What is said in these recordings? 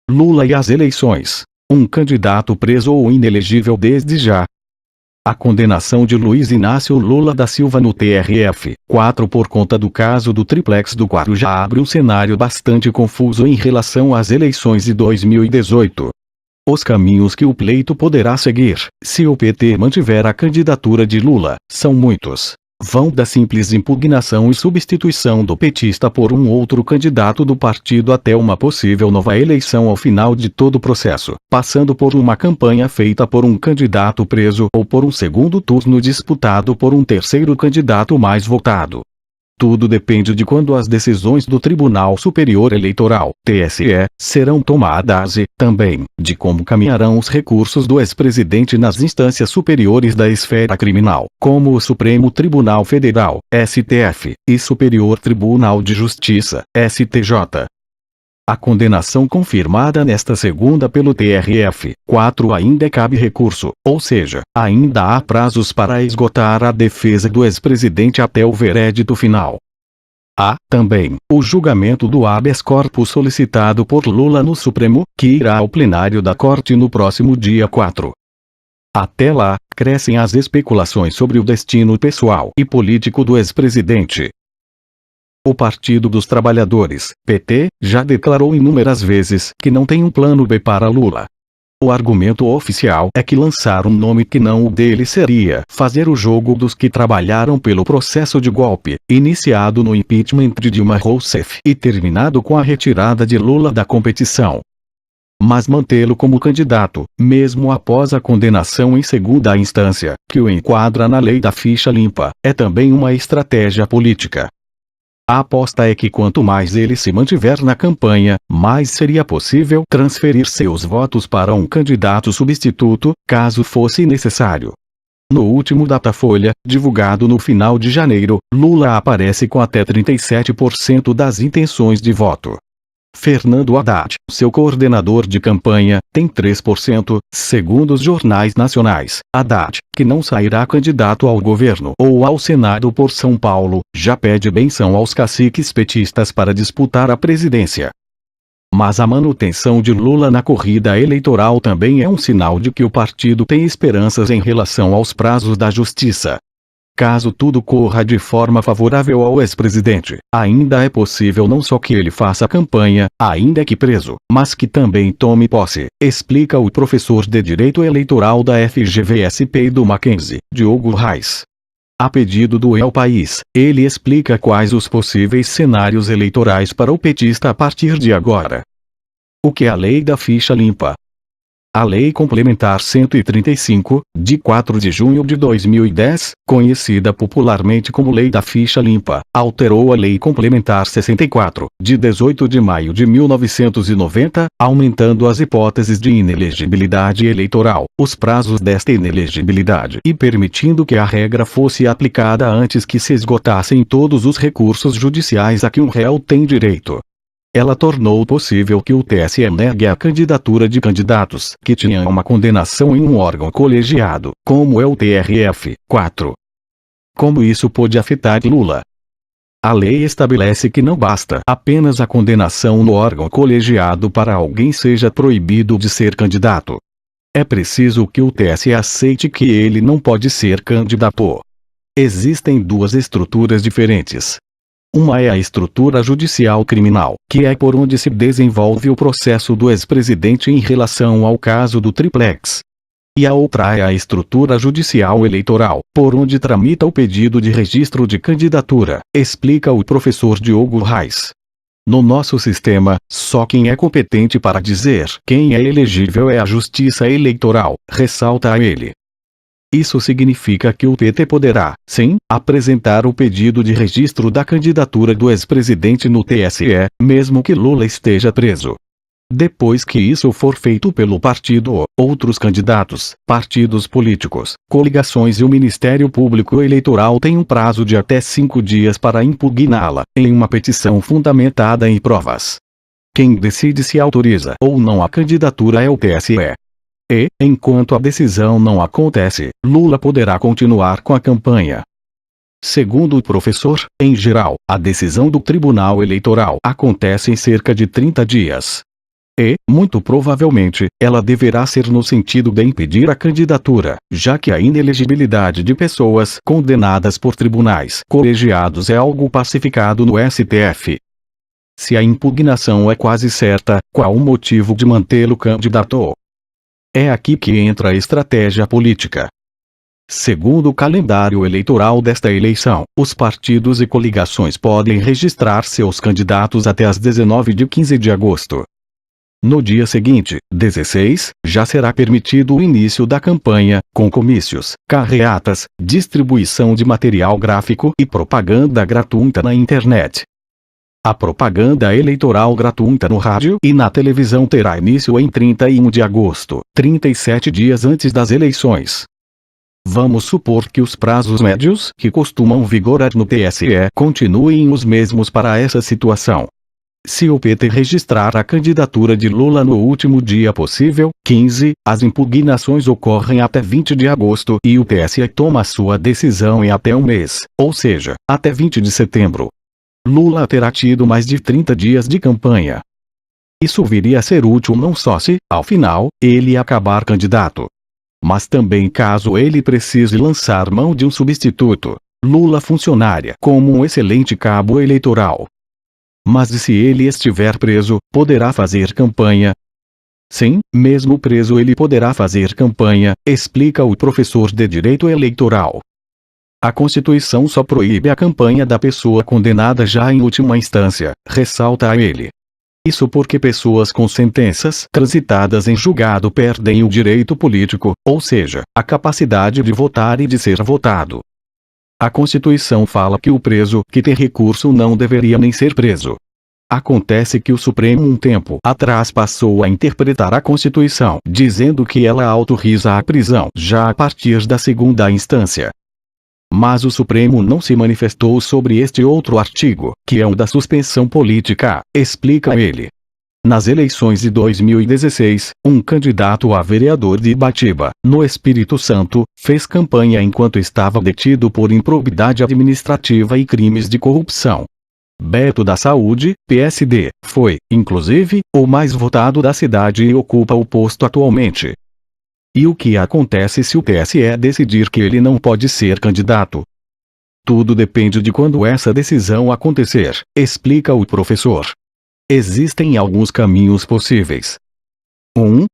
Lula e as eleições. Um candidato preso ou inelegível desde já. A condenação de Luiz Inácio Lula da Silva no TRF-4 por conta do caso do triplex do Guarujá abre um cenário bastante confuso em relação às eleições de 2018. Os caminhos que o pleito poderá seguir, se o PT mantiver a candidatura de Lula, são muitos. Vão da simples impugnação e substituição do petista por um outro candidato do partido até uma possível nova eleição ao final de todo o processo, passando por uma campanha feita por um candidato preso ou por um segundo turno disputado por um terceiro candidato mais votado. Tudo depende de quando as decisões do Tribunal Superior Eleitoral, TSE, serão tomadas e, também, de como caminharão os recursos do ex-presidente nas instâncias superiores da esfera criminal, como o Supremo Tribunal Federal, STF, e Superior Tribunal de Justiça, STJ. A condenação confirmada nesta segunda pelo TRF-4 ainda cabe recurso, ou seja, ainda há prazos para esgotar a defesa do ex-presidente até o veredito final. Há, também, o julgamento do habeas corpus solicitado por Lula no Supremo, que irá ao plenário da Corte no próximo dia 4. Até lá, crescem as especulações sobre o destino pessoal e político do ex-presidente. O Partido dos Trabalhadores, PT, já declarou inúmeras vezes que não tem um plano B para Lula. O argumento oficial é que lançar um nome que não o dele seria fazer o jogo dos que trabalharam pelo processo de golpe, iniciado no impeachment de Dilma Rousseff e terminado com a retirada de Lula da competição. Mas mantê-lo como candidato, mesmo após a condenação em segunda instância, que o enquadra na lei da ficha limpa, é também uma estratégia política. A aposta é que quanto mais ele se mantiver na campanha, mais seria possível transferir seus votos para um candidato substituto, caso fosse necessário. No último Datafolha, divulgado no final de janeiro, Lula aparece com até 37% das intenções de voto. Fernando Haddad, seu coordenador de campanha, tem 3%, segundo os jornais nacionais. Haddad, que não sairá candidato ao governo ou ao Senado por São Paulo, já pede benção aos caciques petistas para disputar a presidência. Mas a manutenção de Lula na corrida eleitoral também é um sinal de que o partido tem esperanças em relação aos prazos da justiça. Caso tudo corra de forma favorável ao ex-presidente, ainda é possível não só que ele faça campanha, ainda que preso, mas que também tome posse, explica o professor de Direito Eleitoral da FGV-SP e do Mackenzie, Diogo Reis. A pedido do El País, ele explica quais os possíveis cenários eleitorais para o petista a partir de agora. O que é a lei da ficha limpa? A Lei Complementar 135, de 4 de junho de 2010, conhecida popularmente como Lei da Ficha Limpa, alterou a Lei Complementar 64, de 18 de maio de 1990, aumentando as hipóteses de inelegibilidade eleitoral, os prazos desta inelegibilidade e permitindo que a regra fosse aplicada antes que se esgotassem todos os recursos judiciais a que um réu tem direito. Ela tornou possível que o TSE negue a candidatura de candidatos que tinham uma condenação em um órgão colegiado, como é o TRF-4. Como isso pode afetar Lula? A lei estabelece que não basta apenas a condenação no órgão colegiado para alguém seja proibido de ser candidato. É preciso que o TSE aceite que ele não pode ser candidato. Existem duas estruturas diferentes. Uma é a estrutura judicial criminal, que é por onde se desenvolve o processo do ex-presidente em relação ao caso do triplex. E a outra é a estrutura judicial eleitoral, por onde tramita o pedido de registro de candidatura, explica o professor Diogo Reis. No nosso sistema, só quem é competente para dizer quem é elegível é a Justiça Eleitoral, ressalta ele. Isso significa que o PT poderá, sim, apresentar o pedido de registro da candidatura do ex-presidente no TSE, mesmo que Lula esteja preso. Depois que isso for feito pelo partido, outros candidatos, partidos políticos, coligações e o Ministério Público Eleitoral têm um prazo de até 5 dias para impugná-la, em uma petição fundamentada em provas. Quem decide se autoriza ou não a candidatura é o TSE. E, enquanto a decisão não acontece, Lula poderá continuar com a campanha. Segundo o professor, em geral, a decisão do Tribunal Eleitoral acontece em cerca de 30 dias. E, muito provavelmente, ela deverá ser no sentido de impedir a candidatura, já que a inelegibilidade de pessoas condenadas por tribunais colegiados é algo pacificado no STF. Se a impugnação é quase certa, qual o motivo de mantê-lo candidato? É aqui que entra a estratégia política. Segundo o calendário eleitoral desta eleição, os partidos e coligações podem registrar seus candidatos até às 19 de 15 de agosto. No dia seguinte, 16, já será permitido o início da campanha, com comícios, carreatas, distribuição de material gráfico e propaganda gratuita na internet. A propaganda eleitoral gratuita no rádio e na televisão terá início em 31 de agosto, 37 dias antes das eleições. Vamos supor que os prazos médios que costumam vigorar no TSE continuem os mesmos para essa situação. Se o PT registrar a candidatura de Lula no último dia possível, 15, as impugnações ocorrem até 20 de agosto e o TSE toma sua decisão em até um mês, ou seja, até 20 de setembro. Lula terá tido mais de 30 dias de campanha. Isso viria a ser útil não só se, ao final, ele acabar candidato, mas também caso ele precise lançar mão de um substituto. Lula funcionaria como um excelente cabo eleitoral. Mas e se ele estiver preso, poderá fazer campanha? Sim, mesmo preso ele poderá fazer campanha, explica o professor de Direito Eleitoral. A Constituição só proíbe a campanha da pessoa condenada já em última instância, ressalta ele. Isso porque pessoas com sentenças transitadas em julgado perdem o direito político, ou seja, a capacidade de votar e de ser votado. A Constituição fala que o preso que tem recurso não deveria nem ser preso. Acontece que o Supremo um tempo atrás passou a interpretar a Constituição, dizendo que ela autoriza a prisão já a partir da segunda instância. Mas o Supremo não se manifestou sobre este outro artigo, que é o da suspensão política, explica ele. Nas eleições de 2016, um candidato a vereador de Ibatiba, no Espírito Santo, fez campanha enquanto estava detido por improbidade administrativa e crimes de corrupção. Beto da Saúde, PSD, foi, inclusive, o mais votado da cidade e ocupa o posto atualmente. E o que acontece se o TSE decidir que ele não pode ser candidato? Tudo depende de quando essa decisão acontecer, explica o professor. Existem alguns caminhos possíveis. 1.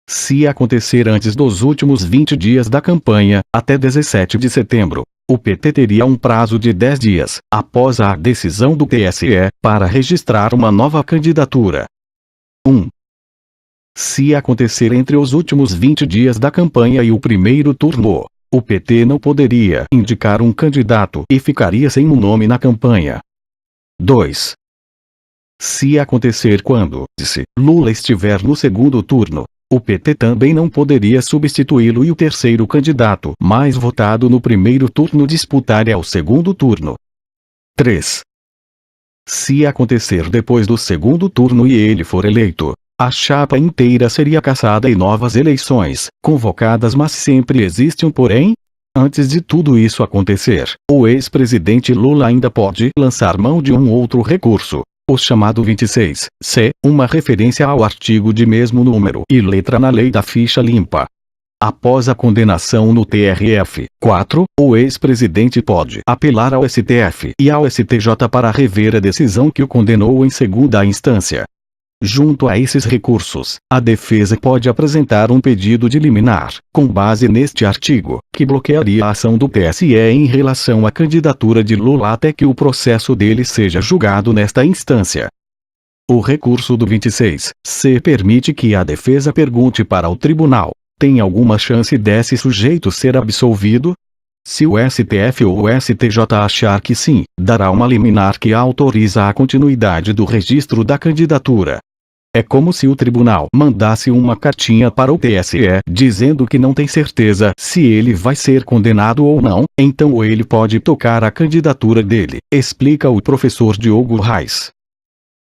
Se acontecer antes dos últimos 20 dias da campanha, até 17 de setembro, o PT teria um prazo de 10 dias, após a decisão do TSE, para registrar uma nova candidatura. 1. Se acontecer entre os últimos 20 dias da campanha e o primeiro turno, o PT não poderia indicar um candidato e ficaria sem um nome na campanha. 2. Se acontecer quando, se Lula estiver no segundo turno, o PT também não poderia substituí-lo e o terceiro candidato mais votado no primeiro turno disputaria o segundo turno. 3. Se acontecer depois do segundo turno e ele for eleito, a chapa inteira seria cassada e novas eleições, convocadas, mas sempre existe um porém. Antes de tudo isso acontecer, o ex-presidente Lula ainda pode lançar mão de um outro recurso, o chamado 26C, uma referência ao artigo de mesmo número e letra na lei da ficha limpa. Após a condenação no TRF-4, o ex-presidente pode apelar ao STF e ao STJ para rever a decisão que o condenou em segunda instância. Junto a esses recursos, a defesa pode apresentar um pedido de liminar, com base neste artigo, que bloquearia a ação do TSE em relação à candidatura de Lula até que o processo dele seja julgado nesta instância. O recurso do 26C permite que a defesa pergunte para o tribunal: tem alguma chance desse sujeito ser absolvido? Se o STF ou o STJ achar que sim, dará uma liminar que autoriza a continuidade do registro da candidatura. É como se o tribunal mandasse uma cartinha para o TSE dizendo que não tem certeza se ele vai ser condenado ou não, então ele pode tocar a candidatura dele, explica o professor Diogo Reis.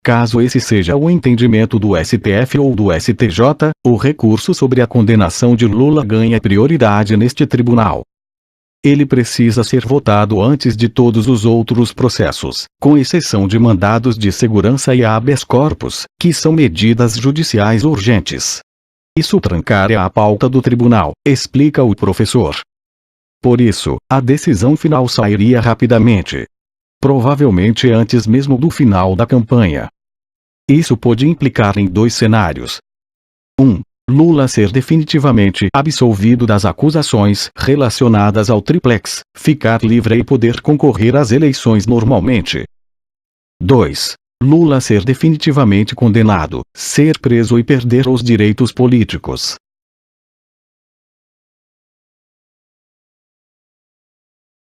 Caso esse seja o entendimento do STF ou do STJ, o recurso sobre a condenação de Lula ganha prioridade neste tribunal. ele precisa ser votado antes de todos os outros processos, com exceção de mandados de segurança e habeas corpus, que são medidas judiciais urgentes. Isso trancaria a pauta do tribunal, explica o professor. Por isso, a decisão final sairia rapidamente. Provavelmente antes mesmo do final da campanha. Isso pode implicar em 2 cenários. 1. Lula ser definitivamente absolvido das acusações relacionadas ao triplex, ficar livre e poder concorrer às eleições normalmente. 2. Lula ser definitivamente condenado, ser preso e perder os direitos políticos.